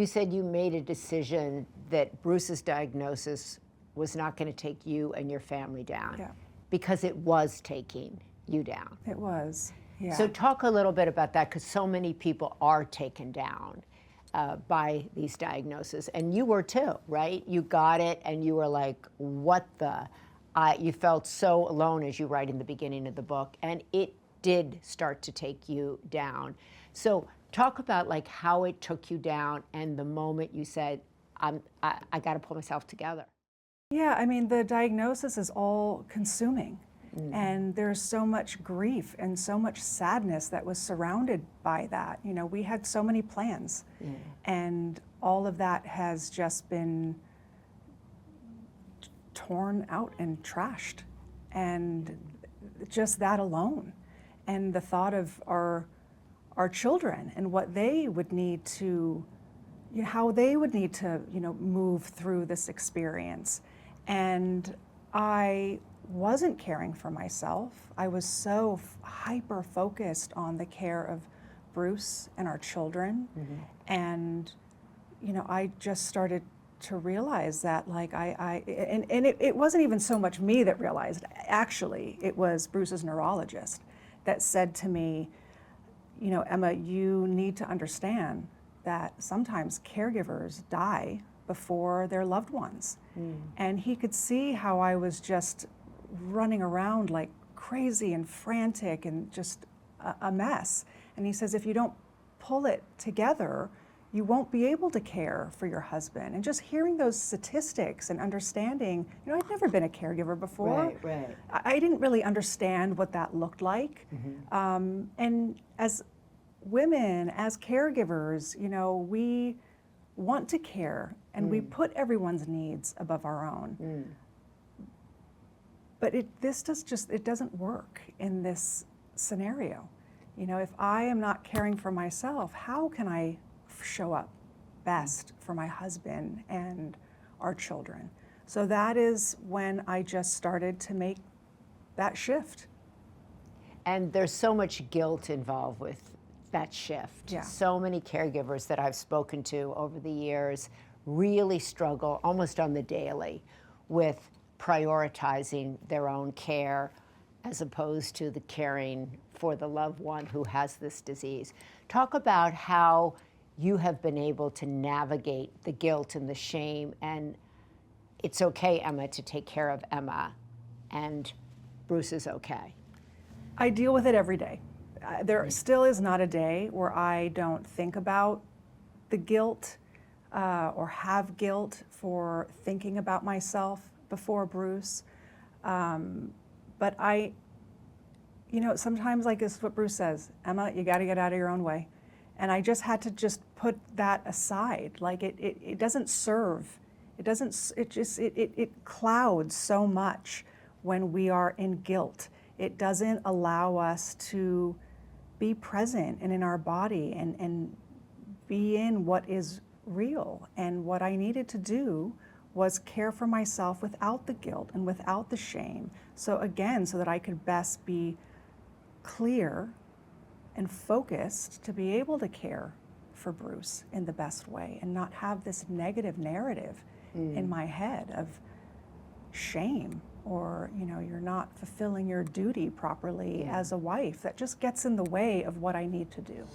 You said you made a decision that Bruce's diagnosis was not going to take you and your family down. Yeah. Because it was taking you down. It was, yeah. So talk a little bit about that, because so many people are taken down by these diagnoses, and you were too, right? You got it, and you were like, what the? You felt so alone, as you write in the beginning of the book, and it did start to take you down. So talk about like how it took you down and the moment you said, I got to pull myself together. Yeah, I mean, the diagnosis is all consuming. And there's so much grief and so much sadness that was surrounded by that. You know, we had so many plans, and all of that has just been torn out and trashed. And just that alone. And the thought of our children and what they would need to, you know, how they would need to, you know, move through this experience. And I wasn't caring for myself. I was so hyper focused on the care of Bruce and our children. And, you know, I just started to realize that, like, it wasn't even so much me that realized. Actually, it was Bruce's neurologist that said to me, you know, Emma, you need to understand that sometimes caregivers die before their loved ones. And he could see how I was just running around like crazy and frantic and just a mess. And he says, if you don't pull it together, you won't be able to care for your husband. And just hearing those statistics and understanding, you know, I'd never been a caregiver before. Right. I didn't really understand what that looked like. And as women, as caregivers, you know, we want to care and we put everyone's needs above our own. But it doesn't work in this scenario. You know, if I am not caring for myself, how can I show up best for my husband and our children? So that is when I just started to make that shift. And there's so much guilt involved with that shift. Yeah. So many caregivers that I've spoken to over the years really struggle almost on the daily with prioritizing their own care as opposed to the caring for the loved one who has this disease. Talk about how you have been able to navigate the guilt and the shame, and it's okay, Emma, to take care of Emma, and Bruce is okay. I deal with it every day. There still is not a day where I don't think about the guilt or have guilt for thinking about myself before Bruce. But you know, sometimes, like, it's what Bruce says, Emma, you got to get out of your own way. And I just had to just put that aside. Like, it doesn't serve. It clouds so much when we are in guilt. It doesn't allow us to be present and in our body and be in what is real. And what I needed to do was care for myself without the guilt and without the shame. So again, so that I could best be clear and focused to be able to care for Bruce in the best way and not have this negative narrative in my head of shame, or, you know, you're not fulfilling your duty properly as a wife. That just gets in the way of what I need to do.